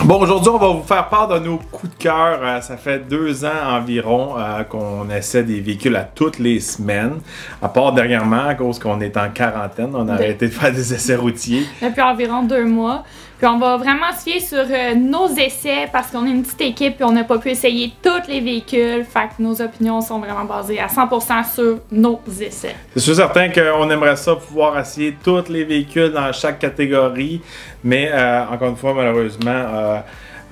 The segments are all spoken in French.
Bon, aujourd'hui, on va vous faire part de nos coups de cœur. Ça fait 2 ans environ qu'on essaie des véhicules à toutes les semaines. À part dernièrement, à cause qu'on est en quarantaine, on a arrêté de faire des essais routiers. Depuis environ 2 mois. Puis on va vraiment se fier sur nos essais parce qu'on est une petite équipe et on n'a pas pu essayer tous les véhicules. Fait que nos opinions sont vraiment basées à 100% sur nos essais. C'est sûr certain qu'on aimerait ça pouvoir essayer tous les véhicules dans chaque catégorie. Mais encore une fois, malheureusement,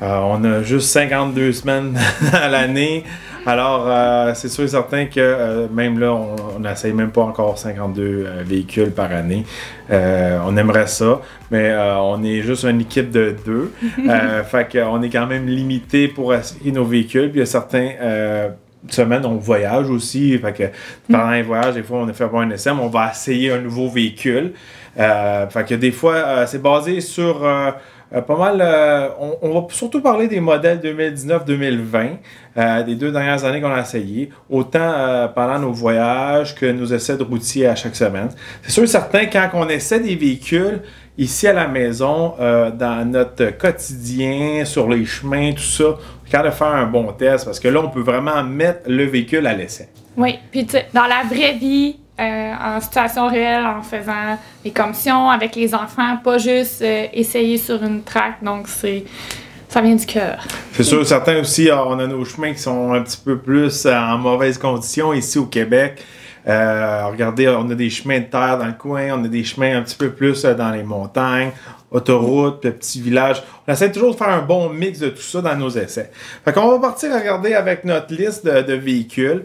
on a juste 52 semaines à l'année. Alors, c'est sûr et certain que même là, on n'essaye même pas encore 52 véhicules par année. On aimerait ça, mais on est juste une équipe de 2. Fait qu'on est quand même limité pour essayer nos véhicules. Puis il y a certains semaines, on voyage aussi. Fait que pendant les voyages, des fois, on a fait un essai, mais on va essayer un nouveau véhicule. Fait que des fois, c'est basé sur pas mal. On va surtout parler des modèles 2019-2020, des 2 dernières années qu'on a essayé, autant pendant nos voyages que nos essais de routier à chaque semaine. C'est sûr et certain, quand on essaie des véhicules ici à la maison, dans notre quotidien, sur les chemins, tout ça, quand de faire un bon test, parce que là, on peut vraiment mettre le véhicule à l'essai. Oui, puis dans la vraie vie, en situation réelle, en faisant des commissions avec les enfants, pas juste essayer sur une track, donc ça vient du cœur. C'est sûr, certains aussi, on a nos chemins qui sont un petit peu plus en mauvaise condition ici au Québec. Regardez, on a des chemins de terre dans le coin, on a des chemins un petit peu plus dans les montagnes, autoroutes, petits villages. On essaie toujours de faire un bon mix de tout ça dans nos essais. Fait qu'on va partir regarder avec notre liste de véhicules.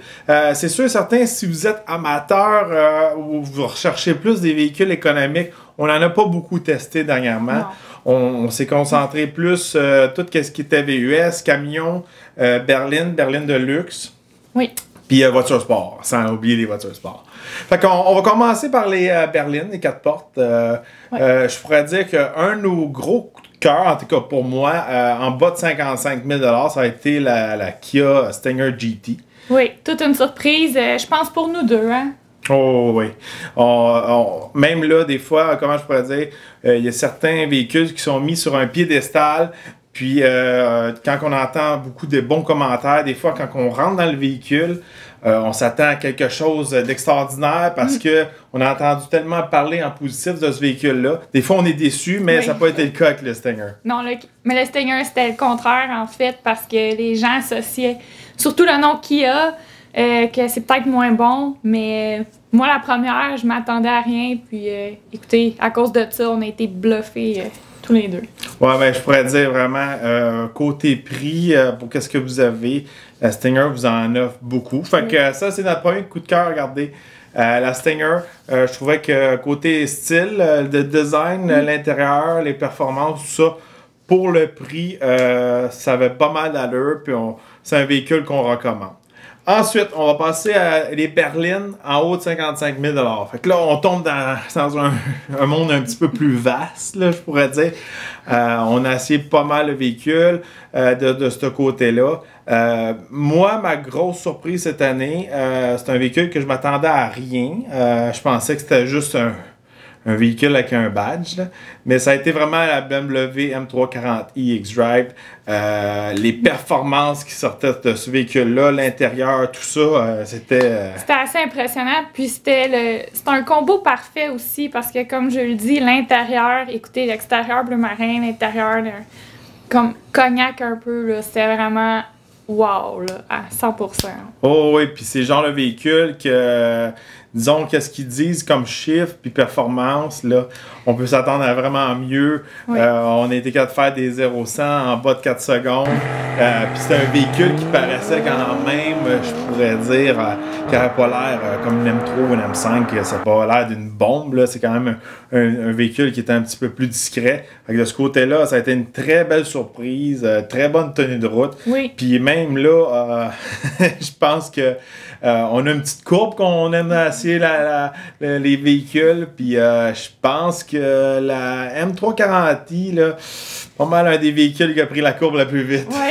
C'est sûr et certain, si vous êtes amateur ou vous recherchez plus des véhicules économiques, on n'en a pas beaucoup testé dernièrement. On s'est concentré plus tout ce qui était VUS, camion, berline de luxe. Oui. Puis voitures sport, sans oublier les voitures sport. Fait qu'on va commencer par les berlines, les 4 portes. Je pourrais dire qu'un de nos gros coups de cœur, en tout cas pour moi, en bas de 55 000 ça a été la Kia Stinger GT. Oui, toute une surprise, je pense pour nous deux, hein? Oh oui. Même là, des fois, comment je pourrais dire, il y a certains véhicules qui sont mis sur un piédestal. Puis, quand on entend beaucoup de bons commentaires, des fois, quand on rentre dans le véhicule, on s'attend à quelque chose d'extraordinaire parce que on a entendu tellement parler en positif de ce véhicule-là. Des fois, on est déçu, mais ça n'a pas été le cas avec le Stinger. Non, mais le Stinger, c'était le contraire, en fait, parce que les gens associaient, surtout le nom Kia, que c'est peut-être moins bon, mais moi, la première, je m'attendais à rien. Puis, écoutez, à cause de ça, on a été bluffés tous les deux. Ouais, ben, je pourrais dire vraiment, côté prix, pour qu'est-ce que vous avez, la Stinger vous en offre beaucoup. Fait que ça, c'est notre premier coup de cœur, regardez. La Stinger, je trouvais que côté style, de design, l'intérieur, les performances, tout ça, pour le prix, ça avait pas mal d'allure, puis c'est un véhicule qu'on recommande. Ensuite, on va passer à les berlines en haut de 55 000 $. Fait que là, on tombe dans un monde un petit peu plus vaste, là, je pourrais dire. On a essayé pas mal de véhicules de ce côté-là. Moi, ma grosse surprise cette année, c'est un véhicule que je m'attendais à rien. Je pensais que c'était juste un véhicule avec un badge, là. Mais ça a été vraiment la BMW M340i X-Drive. Les performances qui sortaient de ce véhicule-là, l'intérieur, tout ça, c'était... C'était assez impressionnant, puis c'était un combo parfait aussi, parce que comme je le dis, l'intérieur, écoutez, l'extérieur bleu marin, l'intérieur comme cognac un peu, là, c'était vraiment wow, là, à 100%. Oh oui, puis c'est genre le véhicule que... Disons, qu'est-ce qu'ils disent comme chiffre puis performance, là, on peut s'attendre à vraiment mieux. Oui. On a été capable de faire des 0-100 en bas de 4 secondes. Puis c'est un véhicule qui paraissait quand même, je pourrais dire, qui n'aurait pas l'air comme une M3 ou une M5, ça n'a pas l'air d'une bombe. Là. C'est quand même un véhicule qui était un petit peu plus discret. Fait que de ce côté-là, ça a été une très belle surprise, très bonne tenue de route. Oui. Puis même là, je pense que on a une petite courbe qu'on aime assez les véhicules. Puis je pense que la M340i, là, pas mal un des véhicules qui a pris la courbe la plus vite. Ouais.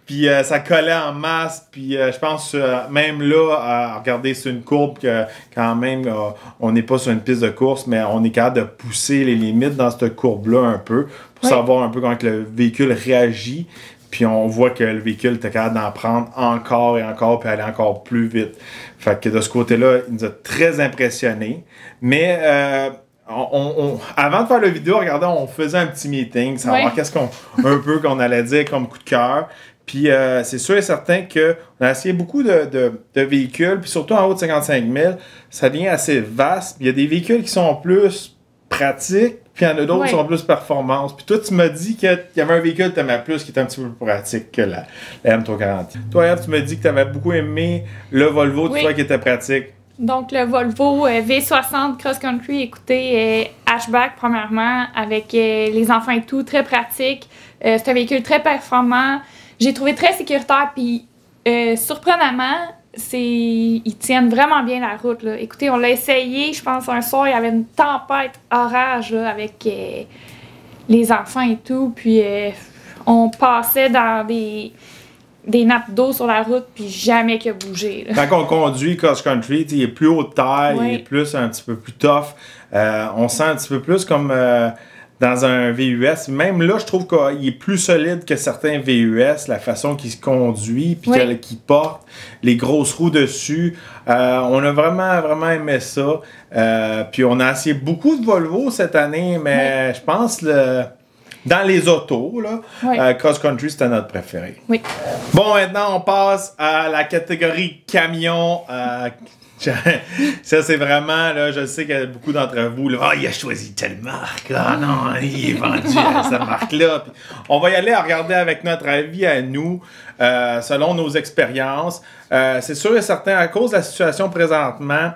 Puis ça collait en masse. Puis je pense même là, à regarder sur une courbe, que quand même, on n'est pas sur une piste de course, mais on est capable de pousser les limites dans cette courbe-là un peu pour savoir un peu comment que le véhicule réagit. Puis on voit que le véhicule était capable d'en prendre encore et encore, puis aller encore plus vite. Fait que de ce côté-là, il nous a très impressionnés. Mais avant de faire la vidéo, regardez, on faisait un petit meeting, savoir qu'est-ce qu'on allait dire comme coup de cœur. Puis c'est sûr et certain qu'on a essayé beaucoup de véhicules, puis surtout en haut de 55 000, ça devient assez vaste. Il y a des véhicules qui sont plus pratiques, puis il y en a d'autres qui sont plus performance. Puis toi, tu m'as dit qu'il y avait un véhicule que tu aimais plus qui était un petit peu plus pratique que la M340. Toi, Eve, tu m'as dit que tu avais beaucoup aimé le Volvo, tu vois, qui était pratique. Donc, le Volvo V60 Cross Country, écoutez, hatchback premièrement, avec les enfants et tout, très pratique. C'est un véhicule très performant. J'ai trouvé très sécuritaire, puis surprenamment, ils tiennent vraiment bien la route, là. Écoutez, on l'a essayé, je pense, un soir, il y avait une tempête orage là, avec les enfants et tout, puis on passait dans des nappes d'eau sur la route, puis jamais qu'il a bougé. Là. Quand on conduit cross country, il est plus haut de taille, il est plus un petit peu plus tough. On sent un petit peu plus comme dans un VUS. Même là, je trouve qu'il est plus solide que certains VUS, la façon qu'il se conduit, puis qu'il porte, les grosses roues dessus. On a vraiment, vraiment aimé ça. Puis on a essayé beaucoup de Volvo cette année, mais je pense dans les autos, là, Cross Country, c'était notre préféré. Oui. Bon, maintenant, on passe à la catégorie camion. Ça, c'est vraiment, là, je sais qu'il y a beaucoup d'entre vous, là, il a choisi telle marque, non, il est vendu à cette marque-là. Puis on va y aller à regarder avec notre avis à nous, selon nos expériences. C'est sûr et certain, à cause de la situation présentement,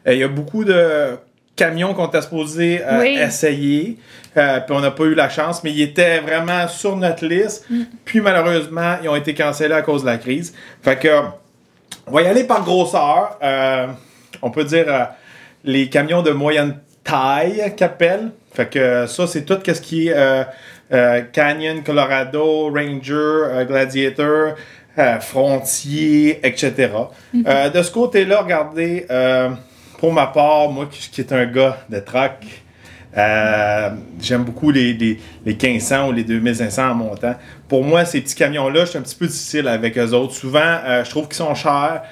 il y a beaucoup de camions qu'on était supposé essayer, puis on n'a pas eu la chance, mais ils étaient vraiment sur notre liste, puis malheureusement, ils ont été cancellés à cause de la crise. Fait que on va y aller par grosseur. On peut dire les camions de moyenne taille qu'appelle. Fait que ça, c'est tout ce qui est Canyon, Colorado, Ranger, Gladiator, Frontier, etc. De ce côté-là, regardez, pour ma part, moi qui est un gars de truck, j'aime beaucoup les 1500 ou les 2500 en montant. Pour moi, ces petits camions-là, je suis un petit peu difficile avec eux autres. Souvent, je trouve qu'ils sont chers,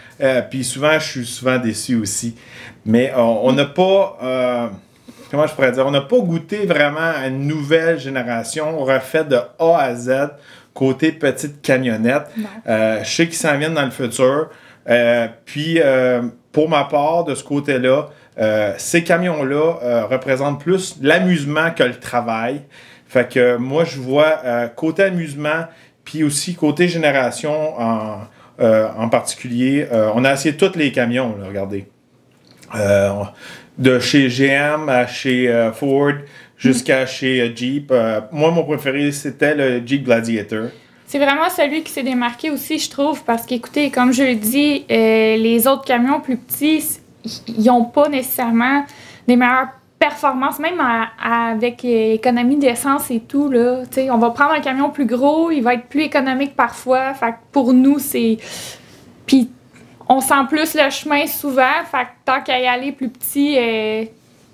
puis souvent, je suis souvent déçu aussi. Mais on n'a pas, comment je pourrais dire, on n'a pas goûté vraiment à une nouvelle génération refaite de A à Z, côté petite camionnette. Je sais qu'ils s'en viennent dans le futur. Puis, pour ma part, de ce côté-là, ces camions-là représentent plus l'amusement que le travail. Fait que moi, je vois côté amusement, puis aussi côté génération en particulier. On a essayé tous les camions, là, regardez. De chez GM à chez Ford jusqu'à chez Jeep. Moi, mon préféré, c'était le Jeep Gladiator. C'est vraiment celui qui s'est démarqué aussi, je trouve, parce qu'écoutez, comme je le dis, les autres camions plus petits, ils n'ont pas nécessairement des meilleures performances, même avec l'économie d'essence et tout, là. T'sais, on va prendre un camion plus gros, il va être plus économique parfois. Fait que pour nous, c'est... Puis on sent plus le chemin souvent, fait que tant qu'à y aller plus petit...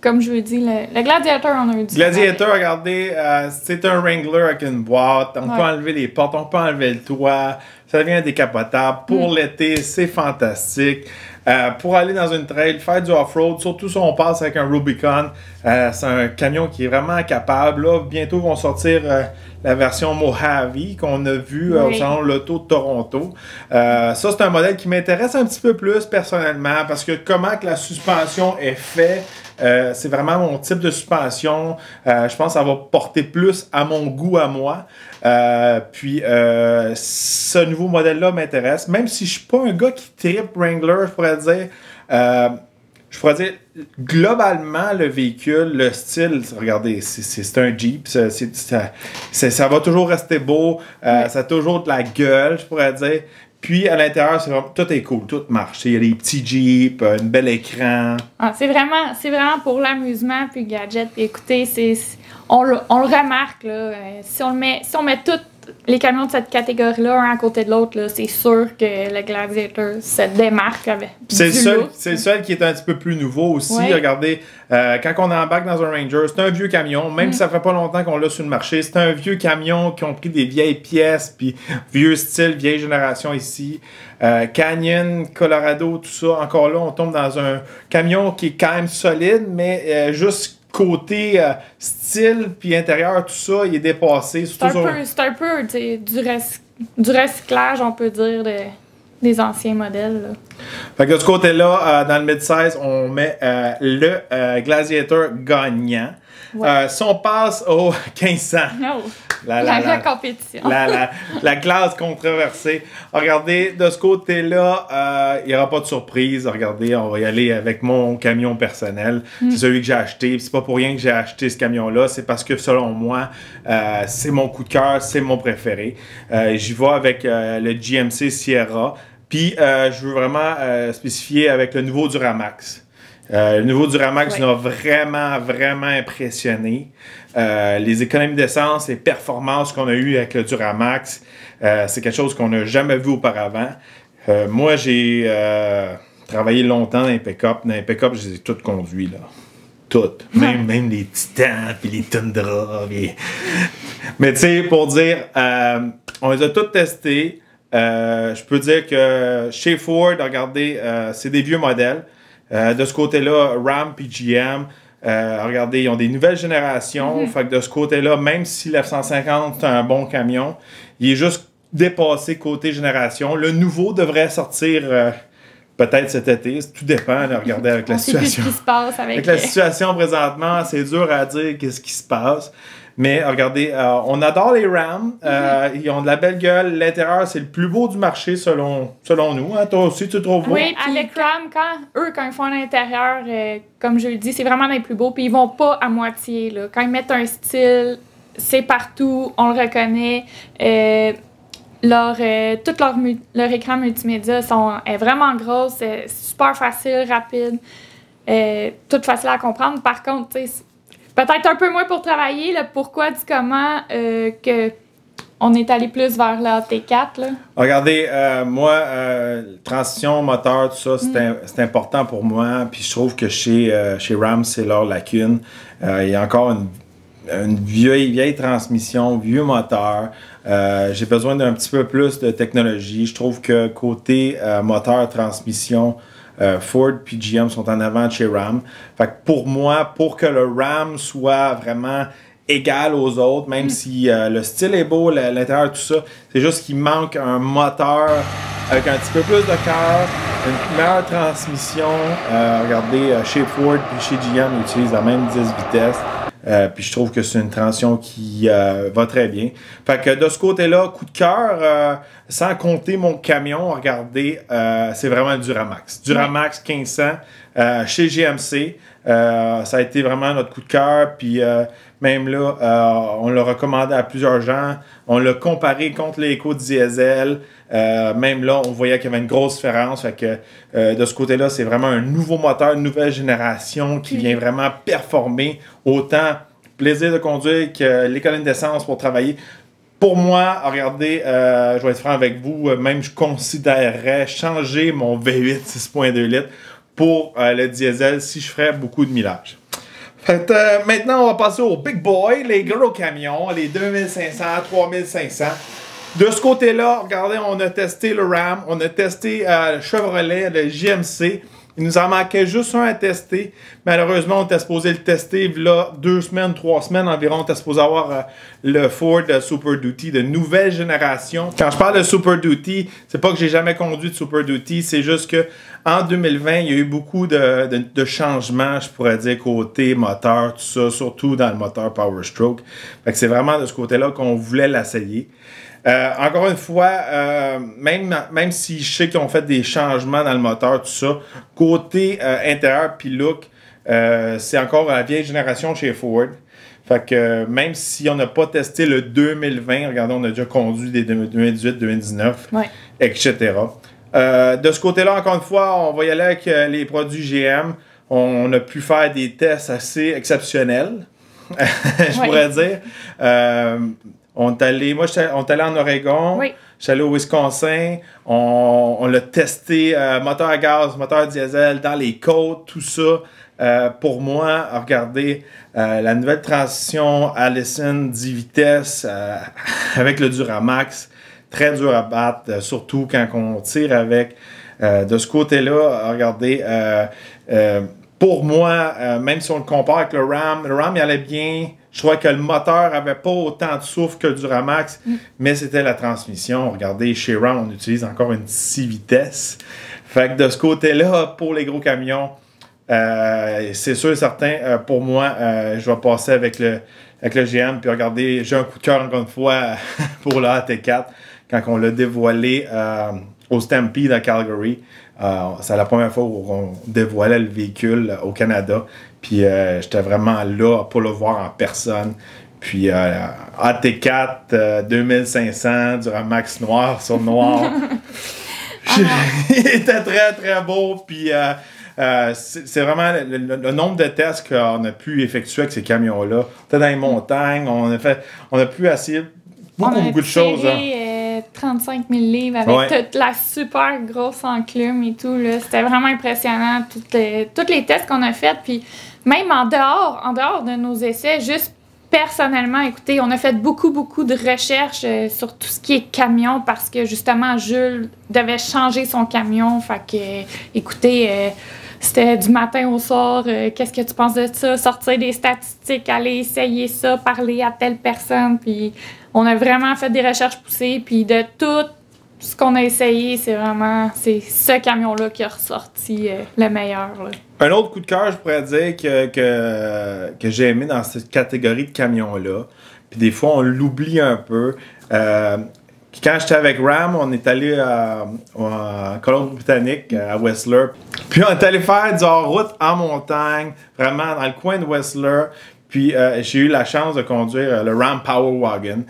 Comme je vous dis, le Gladiator, on a eu du Gladiator, regardez, c'est un Wrangler avec une boîte. On peut enlever les portes, on peut enlever le toit. Ça devient décapotable. Pour l'été, c'est fantastique. Pour aller dans une trail, faire du off-road, surtout si on passe avec un Rubicon, c'est un camion qui est vraiment capable. Là, bientôt, ils vont sortir la version Mojave qu'on a vu au salon L'Auto de Toronto. Ça, c'est un modèle qui m'intéresse un petit peu plus personnellement parce que comment que la suspension est faite, c'est vraiment mon type de suspension. Je pense que ça va porter plus à mon goût à moi. Puis ce nouveau modèle-là m'intéresse. Même si je suis pas un gars qui trippe Wrangler, je pourrais dire globalement le véhicule, le style, regardez, c'est un Jeep, ça va toujours rester beau, ça a toujours de la gueule, je pourrais dire. Puis à l'intérieur, tout est cool, tout marche. Il y a des petits Jeeps, un bel écran. Ah, c'est vraiment pour l'amusement puis le gadget. Puis écoutez, on le remarque là. Si on met les camions de cette catégorie-là, un à côté de l'autre, c'est sûr que le Gladiator se démarque avec c'est du look. le seul qui est un petit peu plus nouveau aussi. Ouais. Regardez, quand on embarque dans un Ranger, c'est un vieux camion, même si ça fait pas longtemps qu'on l'a sur le marché, c'est un vieux camion qui ont pris des vieilles pièces, puis vieux style, vieille génération ici. Canyon, Colorado, tout ça, encore là, on tombe dans un camion qui est quand même solide, mais juste côté style puis intérieur, tout ça, il est dépassé. C'est un peu du recyclage, on peut dire, des anciens modèles. Là. Fait que de ce côté-là, dans le mid-size, on met le Gladiator gagnant. Ouais. Si on passe au 1500, Oh, la compétition. la classe controversée. Regardez, de ce côté-là, il n'y aura pas de surprise. Regardez, on va y aller avec mon camion personnel. C'est celui que j'ai acheté. C'est pas pour rien que j'ai acheté ce camion-là. C'est parce que, selon moi, c'est mon coup de cœur, c'est mon préféré. J'y vais avec le GMC Sierra. Puis, je veux vraiment spécifier avec le nouveau Duramax. Le nouveau Duramax m'a vraiment impressionné. Les économies d'essence, les performances qu'on a eues avec le Duramax, c'est quelque chose qu'on n'a jamais vu auparavant. Moi, j'ai travaillé longtemps dans les pick-up. Dans les pick-up, je les ai toutes conduits, là. Toutes. Même les Titans, puis les Tundra. Puis... Mais tu sais, pour dire, on les a toutes testées. Je peux dire que chez Ford, regardez, c'est des vieux modèles. De ce côté-là, Ram et GM, regardez, ils ont des nouvelles générations. Fait que de ce côté-là, même si l'F-150 c'est un bon camion, il est juste dépassé côté génération. Le nouveau devrait sortir peut-être cet été. Tout dépend. Là, regardez avec la situation. On sait plus ce qui se passe avec la situation présentement, c'est dur à dire qu'est-ce qui se passe. Mais regardez, on adore les Rams. Ils ont de la belle gueule. L'intérieur, c'est le plus beau du marché selon nous. Hein? Toi aussi, tu trouves beau? Oui, avec Ram, quand ils font l'intérieur, comme je le dis, c'est vraiment les plus beaux. Puis ils vont pas à moitié. Là. Quand ils mettent un style, c'est partout. On le reconnaît. Leur écran multimédia est vraiment gros. C'est super facile, rapide. Tout facile à comprendre. Par contre, tu sais, peut-être un peu moins pour travailler, le pourquoi du comment que on est allé plus vers la T4. Là. Regardez, moi, transition, moteur, tout ça, c'est important pour moi. Puis je trouve que chez Ram, c'est leur lacune. Il y a encore une vieille transmission, vieux moteur. J'ai besoin d'un petit peu plus de technologie. Je trouve que côté moteur, transmission, Ford puis GM sont en avant de chez Ram. Fait que pour moi, pour que le Ram soit vraiment égal aux autres, même si le style est beau, l'intérieur, tout ça, c'est juste qu'il manque un moteur avec un petit peu plus de cœur, une meilleure transmission. Regardez, chez Ford puis chez GM, ils utilisent la même 10 vitesses. Puis je trouve que c'est une transition qui va très bien. Fait que de ce côté-là, coup de cœur, sans compter mon camion, regardez, c'est vraiment le Duramax. Duramax 1500 chez GMC. Ça a été vraiment notre coup de cœur. Puis même là, on l'a recommandé à plusieurs gens. On l'a comparé contre les éco-diesel. Même là, on voyait qu'il y avait une grosse différence. Fait que de ce côté-là, c'est vraiment un nouveau moteur, une nouvelle génération qui vient vraiment performer autant plaisir de conduire que l'économie d'essence pour travailler. Pour moi, regardez, je vais être franc avec vous, même je considérerais changer mon V8 6.2 litres pour le diesel si je ferais beaucoup de millage. Fait, maintenant, on va passer aux big boys, les gros camions, les 2500, 3500. De ce côté-là, regardez, on a testé le Ram, on a testé le Chevrolet, le GMC. Il nous en manquait juste un à tester. Malheureusement, on était supposé le tester là 2 semaines, 3 semaines environ. On était supposé avoir le Ford Super Duty de nouvelle génération. Quand je parle de Super Duty, c'est pas que j'ai jamais conduit de Super Duty, c'est juste que en 2020, il y a eu beaucoup de changements, je pourrais dire, côté moteur, tout ça, surtout dans le moteur Power Stroke. Fait que c'est vraiment de ce côté-là qu'on voulait l'essayer. Encore une fois, même si je sais qu'ils ont fait des changements dans le moteur, tout ça, côté intérieur puis look, c'est encore la vieille génération chez Ford. Fait que même si on n'a pas testé le 2020, regardez, on a déjà conduit des 2018, 2019, etc. De ce côté-là, encore une fois, on va y aller avec les produits GM. On a pu faire des tests assez exceptionnels, je pourrais dire. On est allé, on est allé en Oregon. Oui. Je suis allé au Wisconsin. On l'a testé, moteur à gaz, moteur diesel, dans les côtes, tout ça. Pour moi, regardez, la nouvelle transmission Allison 10 vitesses avec le Duramax, très dur à battre, surtout quand on tire avec. De ce côté-là, regardez, pour moi, même si on le compare avec le Ram il allait bien. Je trouvais que le moteur avait pas autant de souffle que le Duramax, mais c'était la transmission. Regardez, chez Ram, on utilise encore une 6 vitesses. Fait que de ce côté-là, pour les gros camions, c'est sûr et certain, pour moi, je vais passer avec le GM. Puis regardez, j'ai un coup de cœur encore une fois pour le AT4 quand on l'a dévoilé au Stampede à Calgary. C'est la première fois où on dévoilait le véhicule au Canada. Puis j'étais vraiment là pour le voir en personne. Puis AT4 2500, Duramax noir sur noir. Il était très très beau. Puis c'est vraiment le nombre de tests qu'on a pu effectuer avec ces camions-là. On était dans les montagnes, on a pu essayer beaucoup de choses. 35 000 livres avec toute la super grosse enclume et tout. C'était vraiment impressionnant, tous les tests qu'on a faits. Puis même en dehors de nos essais, juste personnellement, écoutez, on a fait beaucoup de recherches sur tout ce qui est camion parce que justement, Jules devait changer son camion. Fait que, écoutez, c'était du matin au soir. Qu'est-ce que tu penses de ça? Sortir des statistiques, aller essayer ça, parler à telle personne. Puis on a vraiment fait des recherches poussées. Puis de tout ce qu'on a essayé, c'est ce camion-là qui a ressorti le meilleur. Là. Un autre coup de cœur, je pourrais dire que j'ai aimé dans cette catégorie de camions-là. Puis des fois, on l'oublie un peu. Quand j'étais avec Ram, on est allé en Colombie-Britannique, à Whistler. Puis on est allé faire du hors-route en montagne, vraiment dans le coin de Whistler. Puis j'ai eu la chance de conduire le Ram Power Wagon.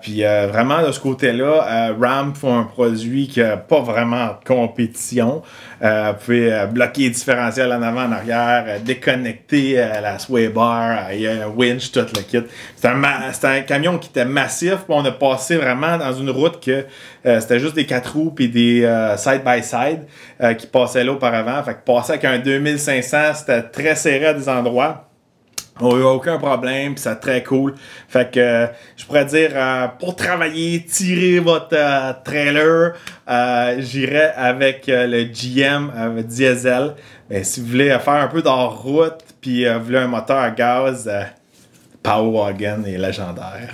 Puis vraiment de ce côté-là, Ram font un produit qui n'a pas vraiment de compétition. Vous pouvez bloquer les différentiels en avant, en arrière, déconnecter la sway bar, il y a un winch, tout le kit. C'était un camion qui était massif. Puis on a passé vraiment dans une route que c'était juste des 4 roues puis des side-by-side qui passaient là auparavant. Fait que passer avec un 2500, c'était très serré à des endroits. On n'a eu aucun problème, puis c'est très cool. Fait que je pourrais dire, pour travailler, tirer votre trailer, j'irais avec le GM diesel. Mais si vous voulez faire un peu d'hors-route, puis vous voulez un moteur à gaz, Power Wagon est légendaire.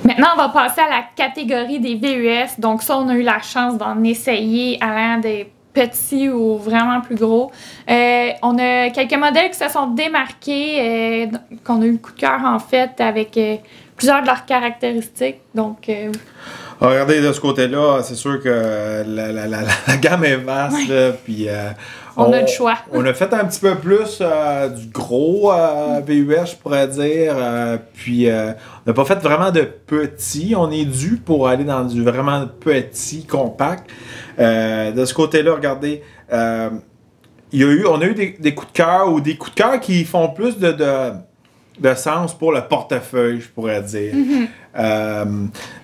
Maintenant, on va passer à la catégorie des VUS. Donc ça, on a eu la chance d'en essayer allant des petits ou vraiment plus gros. On a quelques modèles qui se sont démarqués, qu'on a eu le coup de cœur en fait avec plusieurs de leurs caractéristiques. Donc, regardez de ce côté-là, c'est sûr que la gamme est vaste. Là, puis, on a le choix. On a fait un petit peu plus du gros VUS, je pourrais dire. Puis on n'a pas fait vraiment de petit. On est dû pour aller dans du vraiment petit, compact. De ce côté-là, regardez, on a eu des coups de cœur ou des coups de cœur qui font plus de sens pour le portefeuille, je pourrais dire.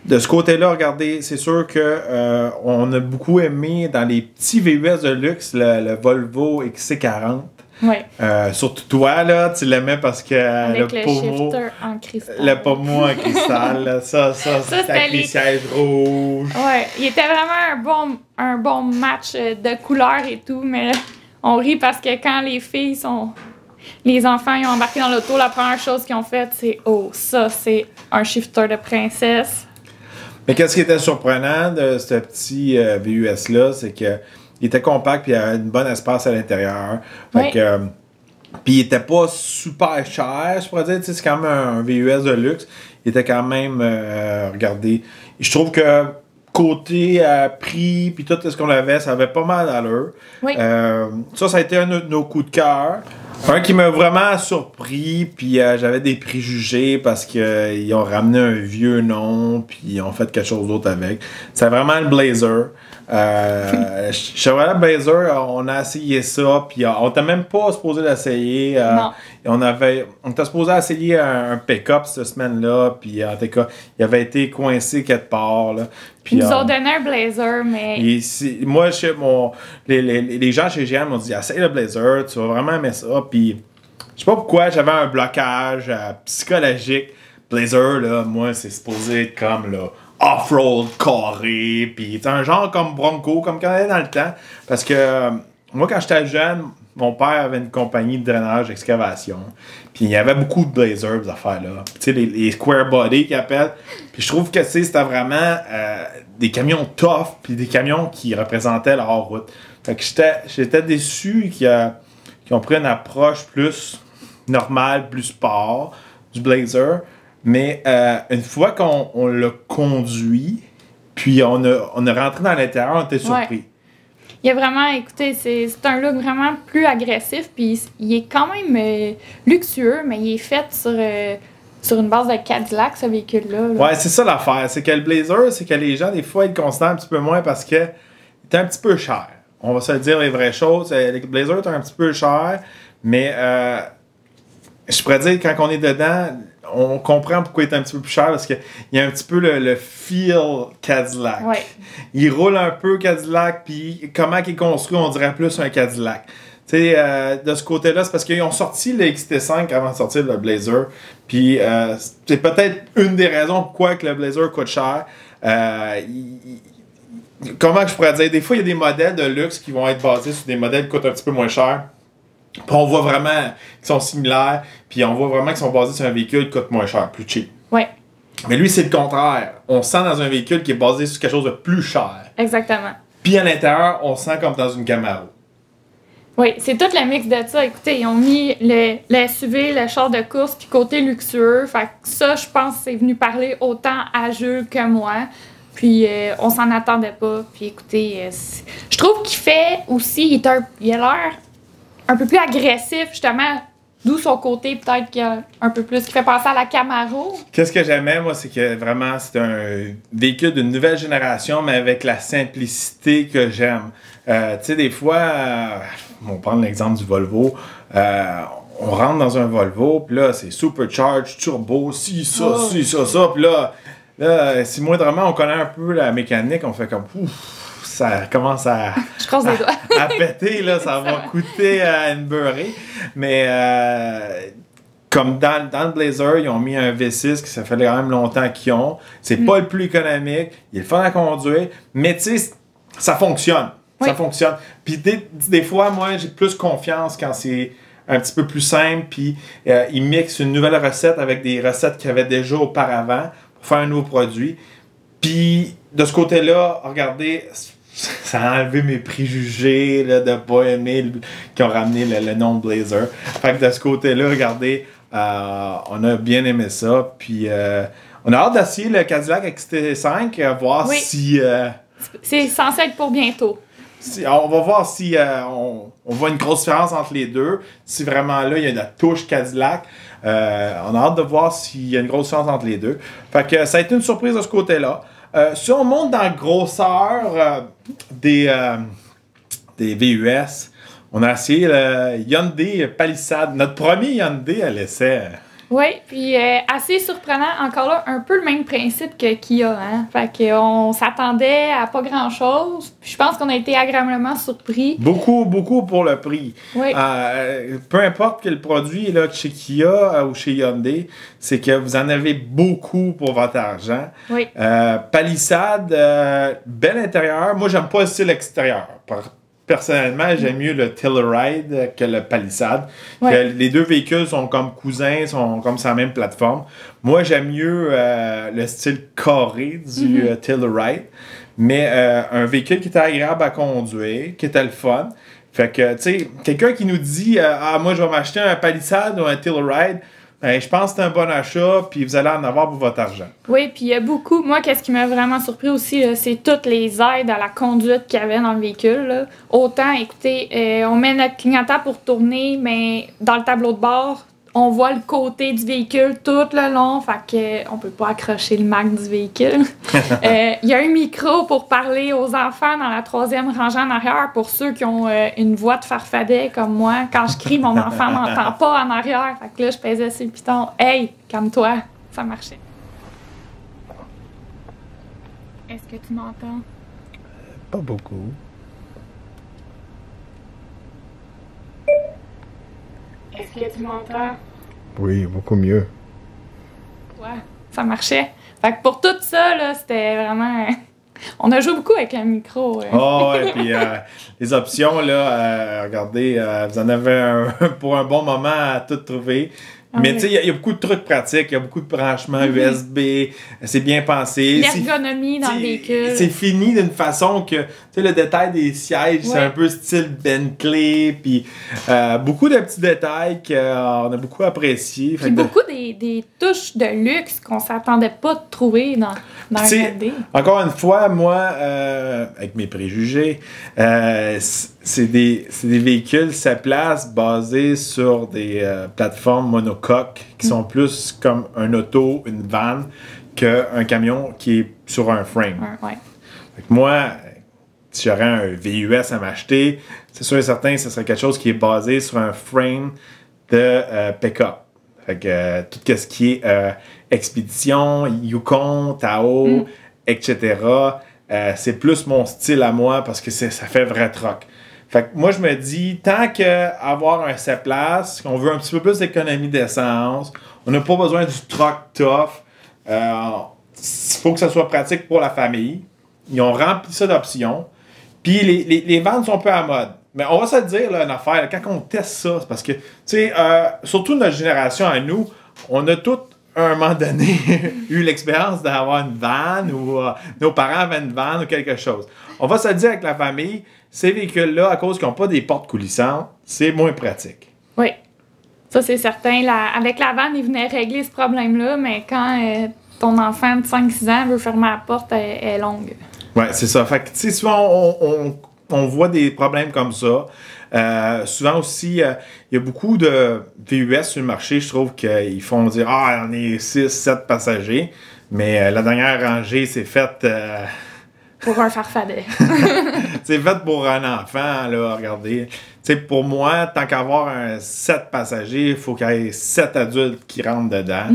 De ce côté-là, regardez, c'est sûr que on a beaucoup aimé dans les petits VUS de luxe le Volvo XC40. Oui. Surtout toi, là, tu l'aimais parce que avec le shifter en cristal. Le pommeau en cristal, là, ça avec les sièges rouges. Ouais, il était vraiment un bon match de couleurs et tout, mais là, on rit parce que quand les enfants ils ont embarqué dans l'auto, la première chose qu'ils ont faite, c'est « Oh, ça, c'est un shifter de princesse. » Mais qu'est-ce qui était surprenant de ce petit VUS-là, c'est que il était compact puis il avait une bonne espace à l'intérieur. Fait que, puis il était pas super cher, je pourrais dire. C'est quand même un VUS de luxe. Il était quand même, regardez, je trouve que côté prix puis tout ce qu'on avait, ça avait pas mal d'allure. Oui. Ça a été un de nos coups de cœur. Un qui m'a vraiment surpris, puis j'avais des préjugés parce qu'ils ont ramené un vieux nom, puis ils ont fait quelque chose d'autre avec. C'est vraiment le Blazer. Chevrolet Blazer, on a essayé ça, puis on n'était même pas supposé l'essayer. Non. On était supposé essayer un pick-up cette semaine-là, puis en tout cas, il avait été coincé quelque part. Là. Puis, Ils nous ont donné un Blazer, mais... Moi, les gens chez GM m'ont dit « Essaye le Blazer, tu vas vraiment aimer ça. » Puis, je sais pas pourquoi, j'avais un blocage psychologique. Blazer, là, moi, c'est supposé être comme là, off-road carré, puis un genre comme Bronco, comme quand on était dans le temps. Parce que moi, quand j'étais jeune, mon père avait une compagnie de drainage d'excavation. Puis il y avait beaucoup de Blazers, des affaires-là. Tu sais, les square body qu'ils appellent. Puis je trouve que c'était vraiment des camions tough, puis des camions qui représentaient la hors-route. Fait que j'étais déçu qu'ils ont pris une approche plus normale, plus sport du Blazer. Mais une fois qu'on l'a conduit, puis on a rentré dans l'intérieur, on était surpris. Ouais. Il y a vraiment, écoutez, c'est un look vraiment plus agressif, puis il est quand même luxueux, mais il est fait sur une base de Cadillac, ce véhicule-là. Là. Ouais, c'est ça l'affaire. C'est que le Blazer, c'est que les gens, des fois, ils le considèrent un petit peu moins parce qu'il est un petit peu cher. On va se dire les vraies choses. Les Blazers sont un petit peu chers, mais je pourrais dire, quand on est dedans, on comprend pourquoi il est un petit peu plus cher parce qu'il y a un petit peu le feel Cadillac. Ouais. Il roule un peu Cadillac, puis comment il est construit, on dirait plus un Cadillac. Tu sais, de ce côté-là, c'est parce qu'ils ont sorti le XT5 avant de sortir le Blazer. Puis c'est peut-être une des raisons pourquoi que le Blazer coûte cher. Comment je pourrais dire? Des fois, il y a des modèles de luxe qui vont être basés sur des modèles qui coûtent un petit peu moins cher. Puis on voit vraiment qu'ils sont similaires, puis on voit vraiment qu'ils sont basés sur un véhicule qui coûte moins cher, plus cheap. Ouais. Mais lui, c'est le contraire. On sent dans un véhicule qui est basé sur quelque chose de plus cher. Exactement. Puis à l'intérieur, on sent comme dans une Camaro. Oui, c'est tout le mix de ça. Écoutez, ils ont mis le SUV, le char de course, puis côté luxueux. Fait que ça, je pense, c'est venu parler autant à Jules que moi. Puis on s'en attendait pas. Puis écoutez, je trouve qu'il fait aussi, il a l'air un peu plus agressif, justement, d'où son côté, peut-être qu'il y a un peu plus, qui fait penser à la Camaro. Qu'est-ce que j'aimais, moi, c'est que vraiment, c'est un véhicule d'une nouvelle génération, mais avec la simplicité que j'aime. Tu sais, des fois, on va prendre l'exemple du Volvo, on rentre dans un Volvo, puis là, c'est supercharged, turbo, ci, ça, puis là, si moindrement on connaît un peu la mécanique, on fait comme, ouf, ça commence à péter, là, ça va coûter une beurrée. Mais comme dans le Blazer, ils ont mis un V6 qui ça fait quand même longtemps qu'ils ont. C'est pas le plus économique, il est le fun à conduire, mais tu sais, ça fonctionne. Oui. Ça fonctionne. Puis des fois, moi, j'ai plus confiance quand c'est un petit peu plus simple, puis ils mixent une nouvelle recette avec des recettes qu'ils avaient déjà auparavant pour faire un nouveau produit. Puis de ce côté-là, regardez, ça a enlevé mes préjugés là, de pas aimer qui ont ramené le nom Blazer. Fait que de ce côté-là, regardez, on a bien aimé ça. Puis on a hâte d'essayer le Cadillac XT5, voir si... c'est censé être pour bientôt. On va voir si on voit une grosse différence entre les deux. Si vraiment là, il y a la touche Cadillac. On a hâte de voir s'il y a une grosse différence entre les deux. Fait que ça a été une surprise de ce côté-là. Si on monte dans la grosseur des VUS, on a essayé le Hyundai Palisade. Notre premier Hyundai à l'essai. Oui, puis assez surprenant, encore là, un peu le même principe que Kia, hein. Fait qu'on s'attendait à pas grand-chose, puis je pense qu'on a été agréablement surpris. Beaucoup pour le prix. Oui. Peu importe quel produit là, chez Kia ou chez Hyundai, c'est que vous en avez beaucoup pour votre argent. Oui. Palisade, bel intérieur. Moi, j'aime pas le style extérieur. Personnellement, j'aime mieux le Telluride que le Palisade. Ouais. Que les deux véhicules sont comme cousins, sont comme sur la même plateforme. Moi, j'aime mieux le style carré du Telluride. Mais un véhicule qui était agréable à conduire, qui était le fun. Fait que, tu sais, quelqu'un qui nous dit « Ah, moi, je vais m'acheter un Palisade ou un Telluride », ben, je pense que c'est un bon achat, puis vous allez en avoir pour votre argent. Oui, puis il y a beaucoup. Moi, qu'est-ce qui m'a vraiment surpris aussi, là, c'est toutes les aides à la conduite qu'il y avait dans le véhicule. Là. Autant, écoutez, on met notre clignotant pour tourner, mais dans le tableau de bord, on voit le côté du véhicule tout le long, fait qu'on peut pas accrocher le Mac du véhicule. Il y a un micro pour parler aux enfants dans la 3e rangée en arrière pour ceux qui ont une voix de farfadet comme moi. Quand je crie, mon enfant m'entend pas en arrière. Fait que là, je pesais sur le piton. Hey, calme-toi, ça marchait. Est-ce que tu m'entends? Pas beaucoup. Est-ce que tu m'entends? Oui, beaucoup mieux. Ouais, ça marchait. Fait que pour tout ça, là, c'était vraiment... On a joué beaucoup avec le micro. Oh, et puis les options, là, regardez, vous en avez pour un bon moment à tout trouver. Mais tu sais, il y a beaucoup de trucs pratiques, il y a beaucoup de branchements USB, c'est bien pensé. L'ergonomie dans le véhicule. C'est fini d'une façon que, tu sais, le détail des sièges, c'est un peu style Bentley, puis beaucoup de petits détails qu'on a beaucoup appréciés. Puis beaucoup des touches de luxe qu'on s'attendait pas de trouver dans un RD. Encore une fois, moi, avec mes préjugés, c'est des véhicules, ça place basés sur des plateformes monocoques qui sont plus comme un auto, une van, qu'un camion qui est sur un frame. Ouais. Fait que moi, si j'aurais un VUS à m'acheter, c'est sûr et certain que ce serait quelque chose qui est basé sur un frame de pick-up. Fait que tout ce qui est Expédition, Yukon, Tahoe, etc., c'est plus mon style à moi parce que ça fait vrai troc. Fait que moi, je me dis, tant qu'avoir un 7 places, qu'on veut un petit peu plus d'économie d'essence, on n'a pas besoin du truck tough, il faut que ça soit pratique pour la famille. Ils ont rempli ça d'options. Puis les ventes sont un peu à la mode. Mais on va se dire, là, une affaire, là, quand on teste ça, c'est parce que, tu sais, surtout notre génération à nous, on a tous, à un moment donné, eu l'expérience d'avoir une van ou nos parents avaient une van ou quelque chose. On va se dire avec la famille, ces véhicules-là, à cause qu'ils n'ont pas des portes coulissantes, c'est moins pratique. Oui, ça c'est certain. Avec la van, ils venaient régler ce problème-là, mais quand ton enfant de 5-6 ans veut fermer la porte, elle est longue. Oui, c'est ça. Fait que, tu sais, souvent, on voit des problèmes comme ça. Souvent aussi, il y a beaucoup de VUS sur le marché, je trouve qu'ils font dire « Ah, on est 6-7 passagers », mais la dernière rangée, c'est faite... Pour un farfadet. C'est fait pour un enfant, là, regardez. Tu sais, pour moi, tant qu'avoir un 7 passagers, il faut qu'il y ait 7 adultes qui rentrent dedans.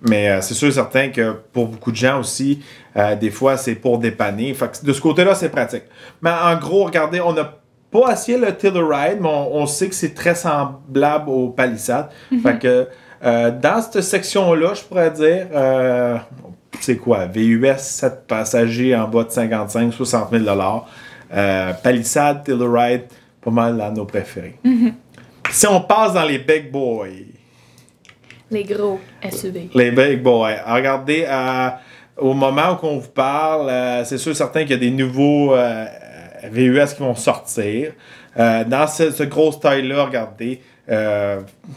Mais c'est sûr et certain que pour beaucoup de gens aussi, des fois, c'est pour dépanner. Fait que de ce côté-là, c'est pratique. Mais en gros, regardez, on n'a pas essayé le Telluride, mais on sait que c'est très semblable au Palisade. Fait que dans cette section-là, je pourrais dire... c'est quoi? VUS, 7 passagers en bas de 55-60 000 Palisade, Telluride, pas mal dans nos préférés. Si on passe dans les big boys. Les gros SUV. Les big boys. Regardez, au moment où on vous parle, c'est sûr certain qu'il y a des nouveaux VUS qui vont sortir. Dans ce grosse taille-là, regardez,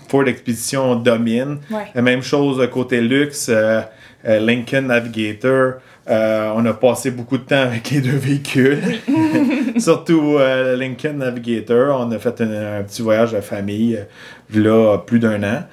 Ford Expedition domine. La même chose côté luxe. Lincoln Navigator, on a passé beaucoup de temps avec les deux véhicules. Surtout Lincoln Navigator, on a fait un petit voyage de famille là plus d'1 an.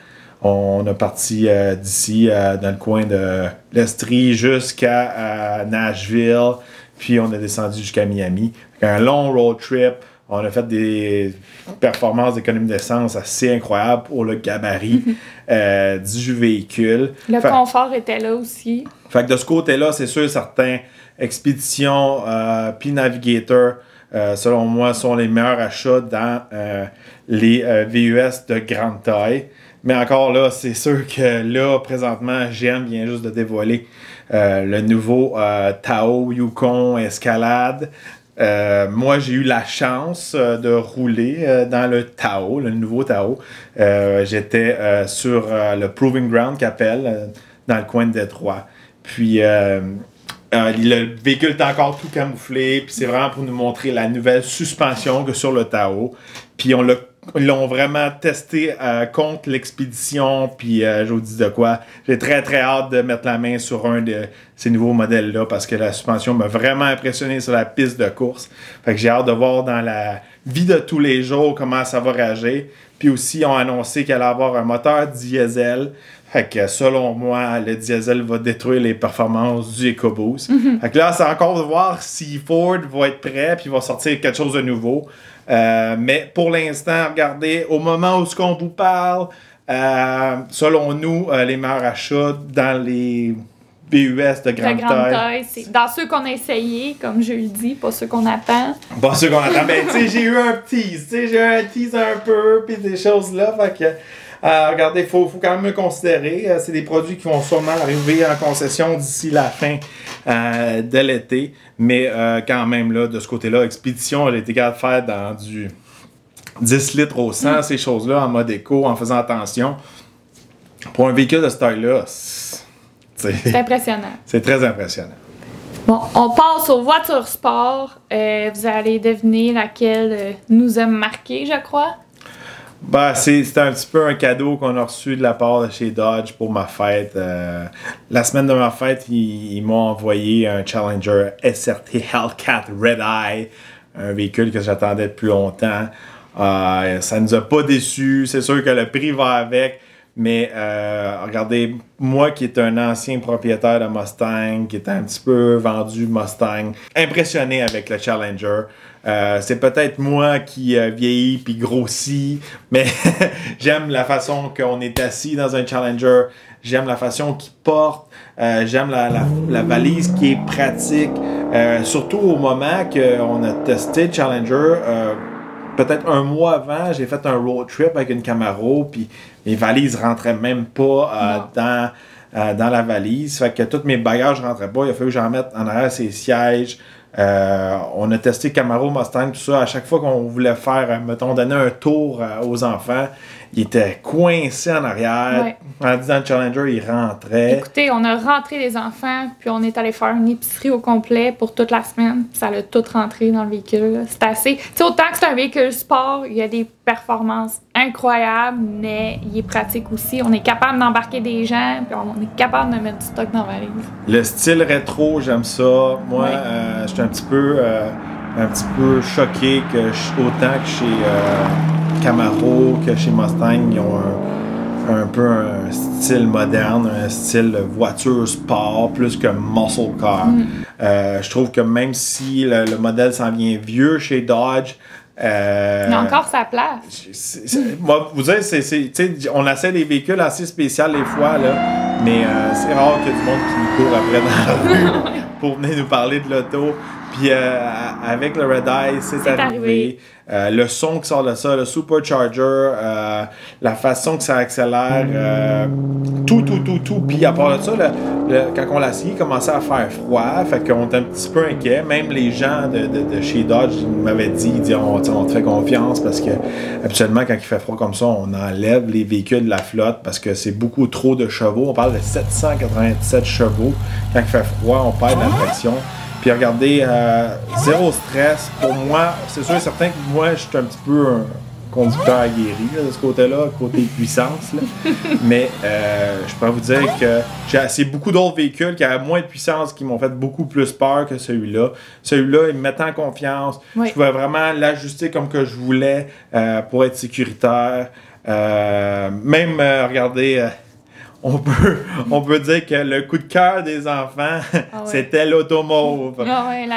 On a parti d'ici dans le coin de l'Estrie jusqu'à Nashville, puis on a descendu jusqu'à Miami. Un long road trip. On a fait des performances d'économie d'essence assez incroyables pour le gabarit du véhicule. Le confort était là aussi. Fait que de ce côté-là, c'est sûr et certain, Expedition puis Navigator, selon moi, sont les meilleurs achats dans les VUS de grande taille. Mais encore là, c'est sûr que là, présentement, GM vient juste de dévoiler le nouveau Tahoe Yukon Escalade. Moi, j'ai eu la chance de rouler dans le Tahoe, le nouveau Tahoe. J'étais sur le Proving Ground qu'appelle, dans le coin de Détroit. Puis, le véhicule est encore tout camouflé. Puis, c'est vraiment pour nous montrer la nouvelle suspension que sur le Tahoe. Puis, on l'a ils l'ont vraiment testé contre l'expédition, puis je vous dis de quoi. J'ai très très hâte de mettre la main sur un de ces nouveaux modèles-là parce que la suspension m'a vraiment impressionné sur la piste de course. Fait que j'ai hâte de voir dans la vie de tous les jours comment ça va réagir. Puis aussi, ils ont annoncé qu'elle allait avoir un moteur diesel. Fait que selon moi, le diesel va détruire les performances du EcoBoost. Fait que là, c'est encore de voir si Ford va être prêt puis va sortir quelque chose de nouveau. Mais pour l'instant, regardez, au moment où on vous parle, selon nous, les meilleurs achats dans les VUS de grande taille. C'est dans ceux qu'on a essayé, comme je le dis, pas ceux qu'on attend. Pas ceux qu'on attend. Ben, tu sais, j'ai eu un tease, un peu, puis des choses là. Fait que, regardez, il faut quand même le considérer. C'est des produits qui vont sûrement arriver en concession d'ici la fin de l'été. Mais quand même, là, de ce côté-là, Expédition, elle a été capable de faire dans du 10 litres au 100, ces choses-là, en mode éco, en faisant attention. Pour un véhicule de ce taille-là, c'est impressionnant. C'est très impressionnant. Bon, on passe aux voitures sport. Vous allez deviner laquelle nous a marqué, je crois. Ben, c'est un petit peu un cadeau qu'on a reçu de la part de chez Dodge pour ma fête. La semaine de ma fête, ils m'ont envoyé un Challenger SRT Hellcat Red Eye, un véhicule que j'attendais depuis longtemps. Ça nous a pas déçus. C'est sûr que le prix va avec. Mais regardez, moi qui est un ancien propriétaire de Mustang, qui est un petit peu vendu Mustang, impressionné avec le Challenger. C'est peut-être moi qui vieillis puis grossis, mais j'aime la façon qu'on est assis dans un Challenger. J'aime la façon qu'il porte. J'aime la valise qui est pratique. Surtout au moment qu'on a testé Challenger. Peut-être un mois avant, j'ai fait un road trip avec une Camaro, puis mes valises rentraient même pas dans la valise. Fait que tous mes bagages rentraient pas. Il a fallu que j'en mette en arrière ses sièges. On a testé Camaro, Mustang, tout ça. À chaque fois qu'on voulait faire, mettons, donner un tour aux enfants, il était coincé en arrière. Ouais. En disant le Challenger, il rentrait. Écoutez, on a rentré les enfants, puis on est allé faire une épicerie au complet pour toute la semaine. Ça l'a tout rentré dans le véhicule. C'est assez... Tu sais, autant que c'est un véhicule sport, il y a des performances incroyables, mais il est pratique aussi. On est capable d'embarquer des gens, puis on est capable de mettre du stock dans la valise. Le style rétro, j'aime ça. Moi, je suis un petit peu choqué que autant que chez Camaro que chez Mustang, ils ont un peu un style moderne, un style voiture sport plus que muscle car. Je trouve que même si le modèle s'en vient vieux chez Dodge, il a encore sa place. Moi, vous dire, on essaie des véhicules assez spéciaux des fois, là, mais c'est rare qu'il y ait du monde qui nous court après dans la rue pour venir nous parler de l'auto. Puis avec le Red Eye, c'est arrivé. Le son qui sort de ça, le Supercharger, la façon que ça accélère, tout. Puis à part de ça, quand on l'a essayé, il commençait à faire froid. Fait qu'on était un petit peu inquiets. Même les gens de chez Dodge m'avaient dit, on te fait confiance parce que habituellement, quand il fait froid comme ça, on enlève les véhicules de la flotte parce que c'est beaucoup trop de chevaux. On parle de 797 chevaux. Quand il fait froid, on perd de la traction. Puis regardez, zéro stress. Pour moi, c'est sûr et certain que moi, je suis un petit peu un conducteur aguerri là, de ce côté-là, côté puissance. Là. Mais je peux vous dire que j'ai essayé beaucoup d'autres véhicules qui avaient moins de puissance, qui m'ont fait beaucoup plus peur que celui-là. Celui-là, il me mettait en confiance. Oui. Je pouvais vraiment l'ajuster comme que je voulais pour être sécuritaire. Même, regardez... On peut dire que le coup de cœur des enfants, c'était l'automauve. Ah ouais,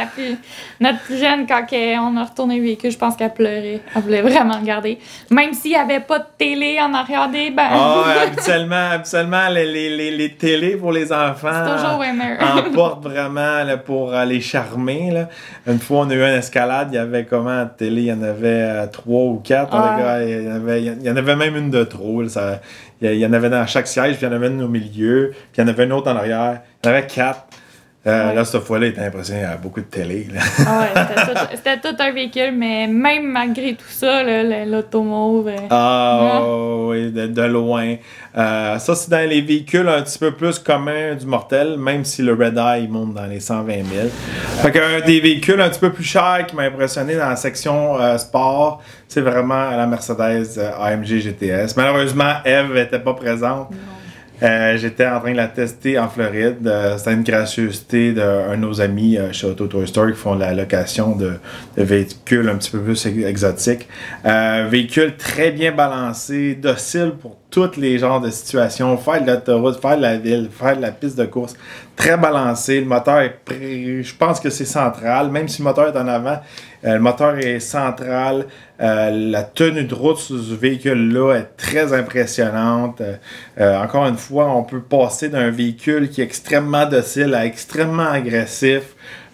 notre plus jeune, quand on a retourné le véhicule, je pense qu'elle pleurait. Elle voulait vraiment regarder. Même s'il n'y avait pas de télé en arrière des bancs. Habituellement les télés pour les enfants emportent vraiment là, pour les charmer. Là. Une fois, on a eu une escalade, il y avait comment de télé? Il y en avait 3 ou 4. Il y en avait même une de trop. Là, il y en avait dans chaque siège, puis il y en avait une au milieu, puis il y en avait une autre en arrière. Il y en avait 4. Là, cette fois-là, il était impressionné, il y avait beaucoup de télé. Là. Ah ouais, c'était tout un véhicule, mais même malgré tout ça, l'automauve. Oui, de loin. Ça, c'est dans les véhicules un petit peu plus communs du mortel, même si le Red Eye il monte dans les 120 000. Fait qu'un des véhicules un petit peu plus chers qui m'a impressionné dans la section sport, c'est vraiment la Mercedes AMG GTS. Malheureusement, Eve n'était pas présente. Non. J'étais en train de la tester en Floride. C'était une gracieuseté d'un de nos amis chez Auto Toy Store qui font la location de véhicules un petit peu plus exotiques. Véhicule très bien balancé, docile pour tous les genres de situations. Faire de l'autoroute, faire de la ville, faire de la piste de course. Très balancé. Le moteur est je pense que c'est central. Même si le moteur est en avant, le moteur est central. La tenue de route sur ce véhicule-là est très impressionnante. Encore une fois, on peut passer d'un véhicule qui est extrêmement docile à extrêmement agressif.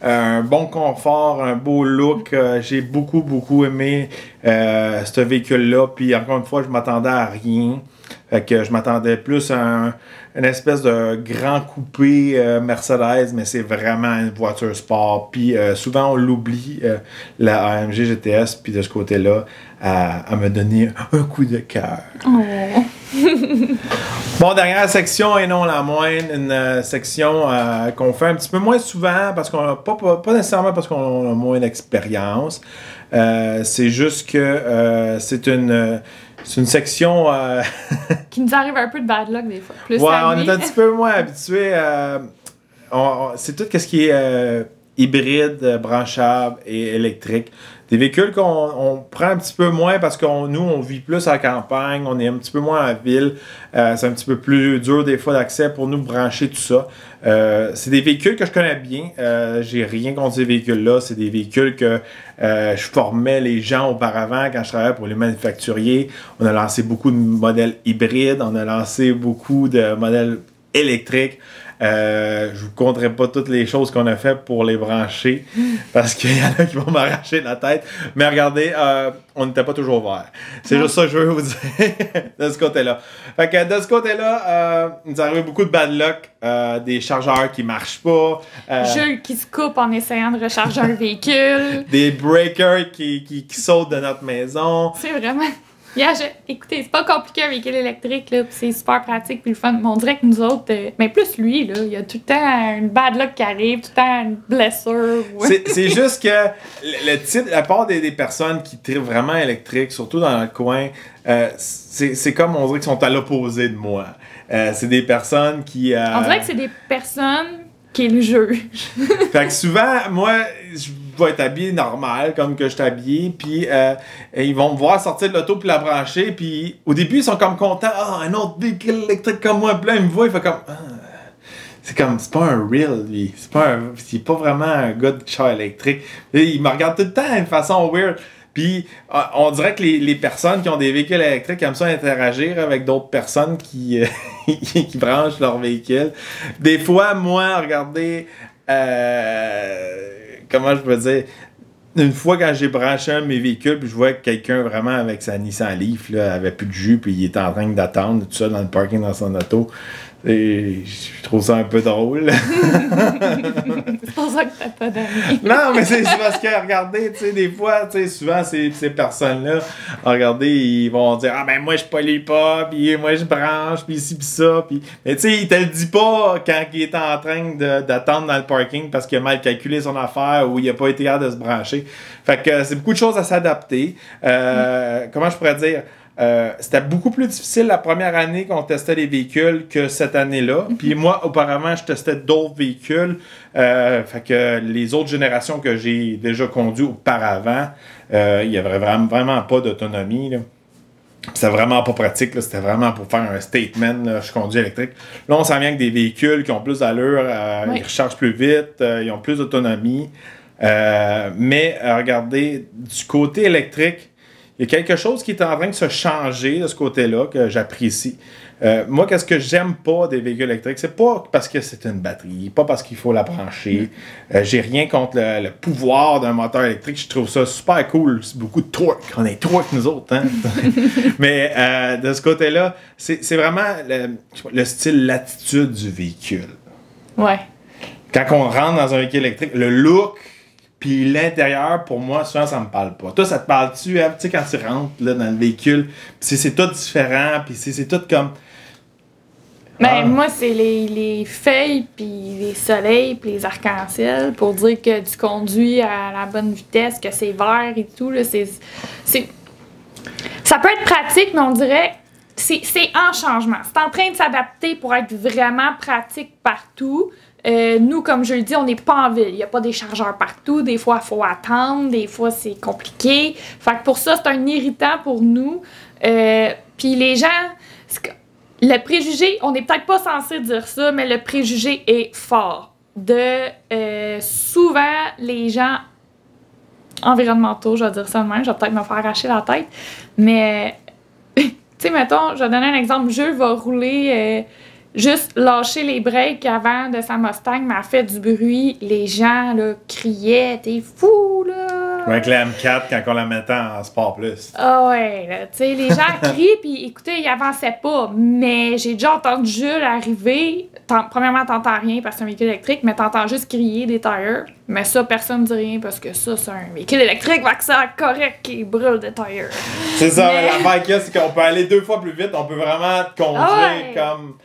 Un bon confort, un beau look. J'ai beaucoup aimé ce véhicule-là. Puis encore une fois, je m'attendais à rien. Fait que je m'attendais plus à une espèce de grand coupé Mercedes, mais c'est vraiment une voiture sport. Puis souvent on l'oublie, la AMG GTS, puis de ce côté-là, à me donner un coup de cœur. Oh. Bon, dernière section et non la moindre, une section qu'on fait un petit peu moins souvent, parce qu'on a pas nécessairement parce qu'on a moins d'expérience. C'est juste que c'est une section... qui nous arrive un peu de bad luck des fois. Plus ouais, on est un petit peu moins habitué. C'est tout ce qui est hybride, branchable et électrique. Des véhicules qu'on prend un petit peu moins parce que nous, on vit plus à la campagne, on est un petit peu moins à la ville. C'est un petit peu plus dur des fois d'accès pour nous brancher tout ça. C'est des véhicules que je connais bien. J'ai rien contre ces véhicules-là. C'est des véhicules que je formais les gens auparavant quand je travaillais pour les manufacturiers. On a lancé beaucoup de modèles hybrides. On a lancé beaucoup de modèles électriques. Je vous compterai pas toutes les choses qu'on a fait pour les brancher parce qu'il y en a qui vont m'arracher la tête. Mais regardez, on n'était pas toujours vert. C'est juste ça que je veux vous dire de ce côté-là. Fait que de ce côté-là, il nous arrive beaucoup de bad luck, des chargeurs qui marchent pas. Jules qui se coupe en essayant de recharger un véhicule. Des breakers qui sautent de notre maison. C'est vraiment... Écoutez, c'est pas compliqué un véhicule électrique, là, c'est super pratique puis le fun. Mais on dirait que nous autres, mais plus lui, là, il y a tout le temps une bad luck qui arrive, tout le temps une blessure. Ouais. C'est juste que le type, la part des personnes qui tirent vraiment électrique, surtout dans le coin, c'est comme on dirait qu'ils sont à l'opposé de moi. C'est des personnes qui... On dirait que c'est des personnes qui le jugent. Fait que souvent, moi, je vais être habillé normal, comme que je suis habillé, puis ils vont me voir sortir de l'auto puis la brancher, puis au début, ils sont comme contents. « Ah, un autre véhicule électrique comme moi. » Puis là, ils me voient, ils font comme... C'est pas un real, lui. C'est pas vraiment un gars de char électrique. Et il me regarde tout le temps d'une façon weird. Puis, on dirait que les personnes qui ont des véhicules électriques aiment ça interagir avec d'autres personnes qui branchent leur véhicule. Des fois, moi, regardez, comment je peux dire, une fois quand j'ai branché un de mes véhicules, puis je vois que quelqu'un vraiment avec sa Nissan Leaf là, avait plus de jus, puis il était en train d'attendre tout ça dans le parking dans son auto. Et je trouve ça un peu drôle. C'est pour ça que t'as pas d'amis. Non, mais c'est parce que, regardez, tu sais, des fois, tu sais, souvent, ces personnes-là, regardez, ils vont dire « Ah, ben moi, je pollue pas, puis moi, je branche, puis ci, puis ça. » Mais tu sais, il te le dit pas quand il est en train d'attendre dans le parking parce qu'il a mal calculé son affaire ou il a pas été capable de se brancher. Fait que c'est beaucoup de choses à s'adapter. Comment je pourrais dire? C'était beaucoup plus difficile la première année qu'on testait les véhicules que cette année-là. Puis moi, auparavant, je testais d'autres véhicules. Fait que les autres générations que j'ai déjà conduits auparavant, il n'y avait vraiment pas d'autonomie. C'était vraiment pas pratique. C'était vraiment pour faire un statement. Là, je conduis électrique. Là, on s'en vient avec des véhicules qui ont plus d'allure. Oui. Ils rechargent plus vite. Ils ont plus d'autonomie. Mais regardez, du côté électrique, il y a quelque chose qui est en train de se changer de ce côté-là que j'apprécie. Moi, qu'est-ce que j'aime pas des véhicules électriques? C'est pas parce que c'est une batterie, pas parce qu'il faut la brancher. J'ai rien contre le pouvoir d'un moteur électrique. Je trouve ça super cool. C'est beaucoup de torque. On est torque, nous autres. Hein? Mais de ce côté-là, c'est vraiment le style, l'attitude du véhicule. Ouais. quand on rentre dans un véhicule électrique, le look puis l'intérieur, pour moi, souvent, ça me parle pas. Toi, ça te parle-tu, hein? Tu sais, quand tu rentres là, dans le véhicule, c'est tout différent, puis c'est tout comme... Ben, moi, c'est les feuilles, puis les soleils, puis les arcs-en-ciel pour dire que tu conduis à la bonne vitesse, que c'est vert et tout. Là, ça peut être pratique, mais on dirait c'est en changement. C'est en train de s'adapter pour être vraiment pratique partout. Nous, comme je le dis, on n'est pas en ville. Il n'y a pas des chargeurs partout. Des fois, il faut attendre. Des fois, c'est compliqué. Fait que pour ça, c'est un irritant pour nous. Puis les gens... Le préjugé, on n'est peut-être pas censé dire ça, mais le préjugé est fort. Souvent, les gens environnementaux, je vais dire ça de même, je vais peut-être me faire arracher la tête, mais, tu sais, mettons, je vais donner un exemple. Jules va rouler, juste lâcher les breaks avant de sa Mustang, mais elle fait du bruit. Les gens, là, criaient, t'es fou, là! Avec la M4, quand on la mettait en Sport Plus. Ah ouais, tu sais, les gens crient, puis écoutez, ils avançaient pas. Mais j'ai déjà entendu Jules arriver. Premièrement, t'entends rien parce que c'est un véhicule électrique, mais t'entends juste crier des tires. Mais ça, personne ne dit rien parce que ça, c'est un véhicule électrique, va que ça correct qui brûle des tires. C'est ça, mais la bike, c'est qu'on peut aller 2 fois plus vite. On peut vraiment conduire comme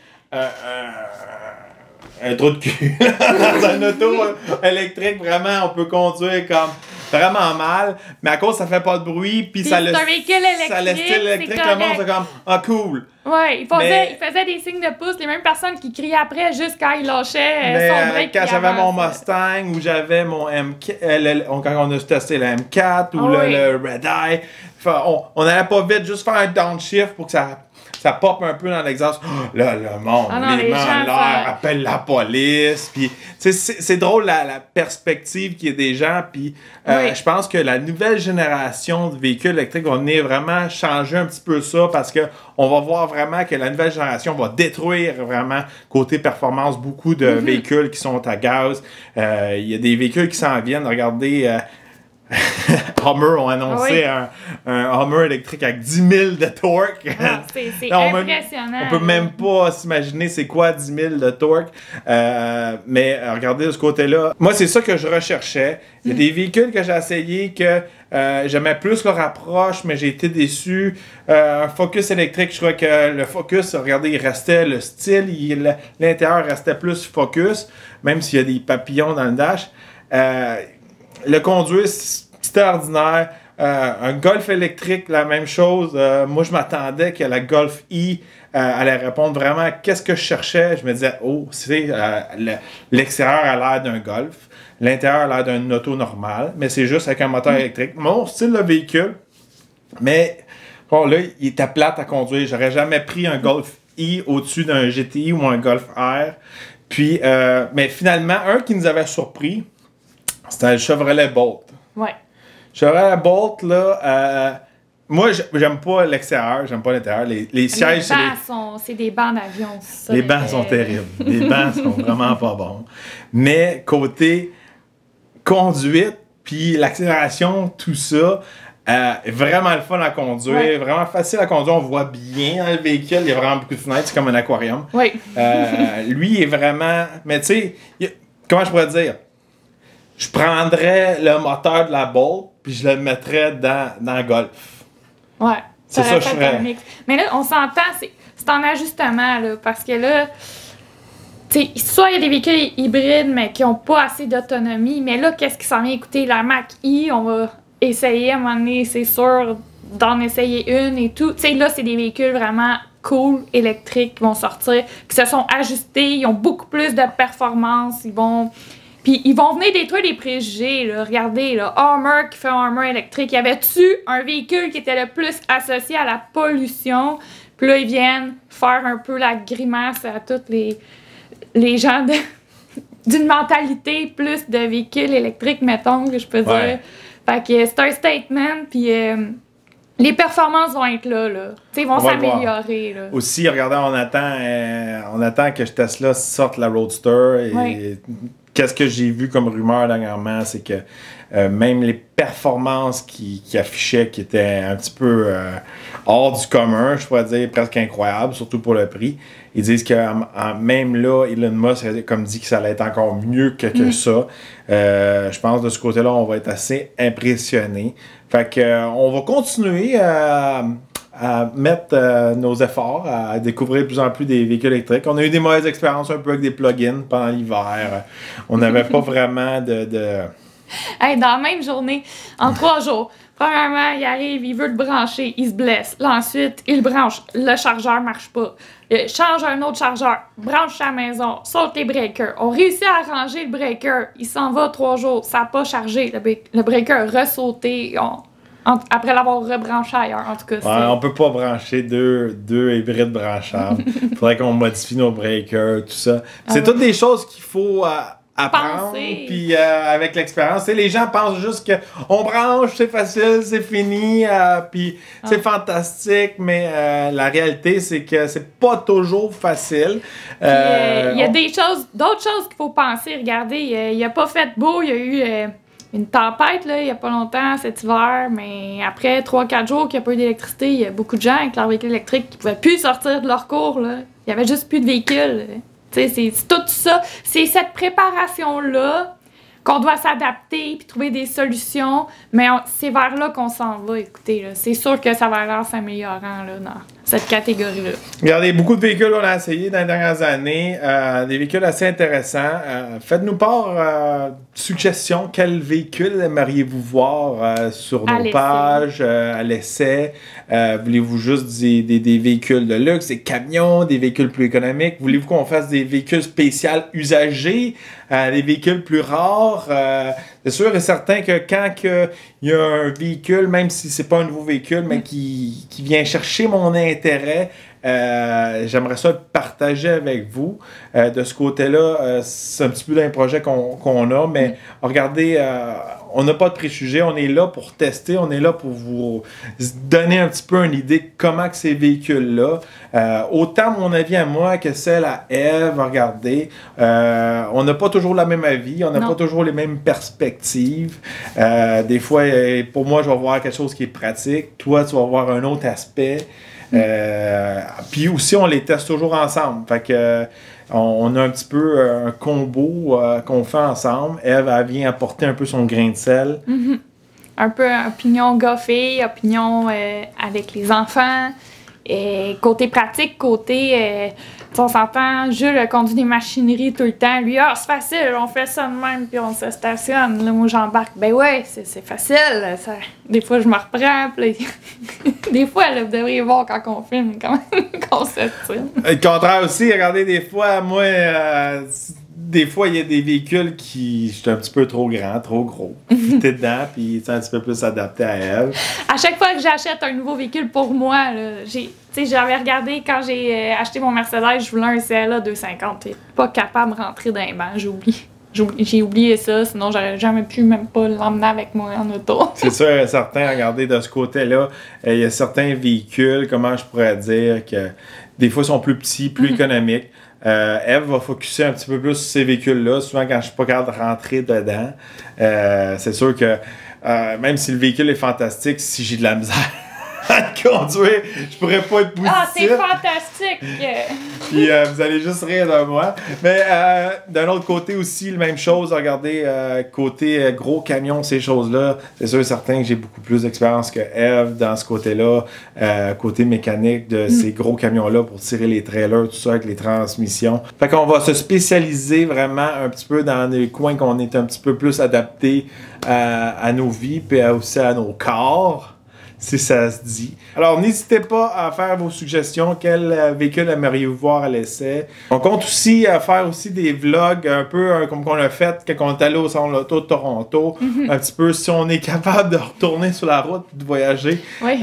un trou de cul. Dans un auto électrique, vraiment, on peut conduire comme vraiment mal, mais à cause ça fait pas de bruit, puis ça le style électrique, le monde c'est comme ah cool. Ouais, il faisait des signes de pouce, les mêmes personnes qui crient après juste quand il lâchait son break. Quand j'avais mon Mustang ou j'avais mon M4, quand on a testé le M4 ou le Red Eye, on allait pas vite, juste faire un downshift pour que ça pop un peu dans l'exhaust. Là, le monde, les gens l'air, appelle la police. Puis, c'est drôle la perspective qu'il y a des gens. Puis, je pense que la nouvelle génération de véhicules électriques va venir vraiment changer un petit peu ça parce que on va voir vraiment que la nouvelle génération va détruire vraiment, côté performance, beaucoup de véhicules qui sont à gaz. Il y a des véhicules qui s'en viennent. Regardez... Hummer ont annoncé un Hummer électrique avec 10 000 de torque. C'est impressionnant. On peut même pas s'imaginer c'est quoi 10 000 de torque. Mais regardez de ce côté-là. Moi, c'est ça que je recherchais. Il y a des véhicules que j'ai essayé que j'aimais plus leur approche, mais j'ai été déçu. Un Focus électrique, je crois que le Focus, regardez, il restait le style, l'intérieur restait plus Focus, même s'il y a des papillons dans le dash. Le conduire, c'était ordinaire. Un Golf électrique, la même chose. Moi, je m'attendais que la Golf E allait répondre vraiment à qu'est-ce que je cherchais. Je me disais, l'extérieur a l'air d'un Golf. L'intérieur a l'air d'un auto normal, mais c'est juste avec un moteur électrique. Mon style de véhicule, mais bon, là, il était plate à conduire. J'aurais jamais pris un Golf E au-dessus d'un GTI ou un Golf R. Puis, mais finalement, un qui nous avait surpris, c'était le Chevrolet Bolt. Ouais. Chevrolet Bolt, là, moi, j'aime pas l'extérieur, j'aime pas l'intérieur. Les sièges, c'est des bancs d'avion. Les bancs sont terribles. Les bancs sont vraiment pas bons. Mais côté conduite, puis l'accélération, tout ça, vraiment le fun à conduire, vraiment facile à conduire. On voit bien dans le véhicule, il y a vraiment beaucoup de fenêtres, c'est comme un aquarium. Oui. Lui est vraiment... Mais tu sais, comment je pourrais dire? Je prendrais le moteur de la Bolt puis je le mettrais dans le Golf. Ouais. C'est ça que je ferais. Mais là, on s'entend, c'est en ajustement, là, parce que là, tu sais, soit il y a des véhicules hybrides, mais qui n'ont pas assez d'autonomie, mais là, qu'est-ce qui s'en vient? Écoutez, la Mach-E, on va essayer à un moment donné, c'est sûr, d'en essayer une et tout. Tu sais, là, c'est des véhicules vraiment cool, électriques, qui vont sortir, qui se sont ajustés, ils ont beaucoup plus de performance, Puis ils vont venir détruire des préjugés, là. Regardez, là, Hummer qui fait un Hummer électrique. Y avait-tu un véhicule qui était le plus associé à la pollution? Puis là, ils viennent faire un peu la grimace à tous les gens d'une mentalité plus de véhicules électriques, mettons, que je peux dire. Fait que c'est un statement, puis les performances vont être là. T'sais, ils vont s'améliorer. Là. Aussi, regardez, on attend que Tesla sorte la Roadster et qu'est-ce que j'ai vu comme rumeur dernièrement, c'est que même les performances qui affichaient, qui étaient un petit peu hors du commun, je pourrais dire presque incroyables, surtout pour le prix, ils disent que même là, Elon Musk a comme dit que ça allait être encore mieux que ça. Je pense de ce côté-là, on va être assez impressionnés. Fait que on va continuer à mettre nos efforts, à découvrir de plus en plus des véhicules électriques. On a eu des mauvaises expériences un peu avec des plugins pendant l'hiver. On n'avait pas vraiment de... Hey, dans la même journée, en 3 jours, premièrement, il arrive, il veut le brancher, il se blesse. Là, ensuite, il le branche, le chargeur marche pas. Il change un autre chargeur, branche à la maison, saute les breakers. On réussit à arranger le breaker, il s'en va 3 jours, ça n'a pas chargé. Le breaker a ressauté après l'avoir rebranché ailleurs. En tout cas, ouais, on peut pas brancher deux hybrides branchables. Il faudrait qu'on modifie nos breakers, tout ça. C'est toutes des choses qu'il faut... apprendre, puis avec l'expérience. Tu sais, les gens pensent juste que on branche, c'est facile, c'est fini, puis c'est fantastique, mais la réalité, c'est que c'est pas toujours facile. Il y a d'autres choses qu'il faut penser. Regardez, il a pas fait beau, il y a eu une tempête là, il y a pas longtemps cet hiver, mais après 3-4 jours qu'il n'y a pas eu d'électricité, il y a beaucoup de gens avec leur véhicule électrique qui pouvaient plus sortir de leur cours. Là. Il y avait juste plus de véhicules. C'est tout ça. C'est cette préparation-là qu'on doit s'adapter puis trouver des solutions. Mais c'est vers là qu'on s'en va. Écoutez, c'est sûr que ça va aller en s'améliorant là, dans cette catégorie-là. Regardez, beaucoup de véhicules qu'on a essayé dans les dernières années. Des véhicules assez intéressants. Faites-nous part suggestions. Quel véhicule aimeriez-vous voir sur nos pages à l'essai? Voulez-vous juste des véhicules de luxe, des camions, des véhicules plus économiques? Voulez-vous qu'on fasse des véhicules spéciaux usagés, des véhicules plus rares? C'est sûr et certain que quand il y a un véhicule, même si c'est pas un nouveau véhicule, mais qui vient chercher mon intérêt, j'aimerais ça le partager avec vous. De ce côté-là, c'est un petit peu d'un projet qu'on a, mais regardez, on n'a pas de préjugés, on est là pour tester, on est là pour vous donner un petit peu une idée de comment que ces véhicules-là, autant mon avis à moi que celle à Eve, regardez, on n'a pas toujours la même avis, on n'a pas toujours les mêmes perspectives. Des fois, pour moi, je vais voir quelque chose qui est pratique, toi, tu vas voir un autre aspect. Puis aussi, on les teste toujours ensemble. Fait que on a un petit peu un combo qu'on fait ensemble. Eve, elle vient apporter un peu son grain de sel. Mm-hmm. Un peu opinion gars-fille, opinion avec les enfants. Et côté pratique, côté... on s'entend, Jules conduit des machineries tout le temps. Lui, c'est facile, on fait ça de même, puis on se stationne. Là, moi, j'embarque. Ben ouais, c'est facile. Ça... Des fois, je me reprends. Puis là... des fois, là, vous devriez voir quand on filme, comment on se tire. Le contraire aussi, regardez, des fois, moi... des fois, il y a des véhicules qui... Je suis un petit peu trop grand, trop gros. T'es dedans, puis c'est un petit peu plus adapté à elle. À chaque fois que j'achète un nouveau véhicule pour moi, là, j'avais regardé quand j'ai acheté mon Mercedes, je voulais un CLA 250. T'es pas capable de rentrer dans les bancs, j'ai oublié ça, sinon j'aurais jamais pu même pas l'emmener avec moi en auto. C'est sûr et certain, regardez, de ce côté-là, il y a certains véhicules, comment je pourrais dire, que des fois sont plus petits, plus économiques. Eve va focuser un petit peu plus sur ces véhicules-là. Souvent, quand je suis pas capable de rentrer dedans, c'est sûr que même si le véhicule est fantastique, si j'ai de la misère à le conduire, je pourrais pas être positif. Ah, c'est fantastique! Puis vous allez juste rire de moi. Mais d'un autre côté aussi, la même chose. Regardez, côté gros camion, ces choses-là, c'est sûr et certain que j'ai beaucoup plus d'expérience que Eve dans ce côté-là. Côté mécanique de ces gros camions-là pour tirer les trailers, tout ça avec les transmissions. Fait qu'on va se spécialiser vraiment un petit peu dans les coins qu'on est un petit peu plus adaptés à nos vies, puis aussi à nos corps. Si ça se dit. Alors, n'hésitez pas à faire vos suggestions. Quel véhicule aimeriez-vous voir à l'essai? On compte aussi à faire aussi des vlogs un peu comme qu'on a fait quand on est allé au Salon de l'Auto de Toronto. Un petit peu si on est capable de retourner sur la route et de voyager. Oui.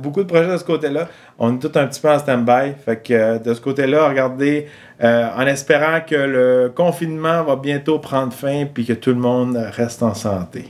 Beaucoup de projets de ce côté-là. On est tout un petit peu en stand-by. Fait que de ce côté-là, regardez, en espérant que le confinement va bientôt prendre fin et que tout le monde reste en santé.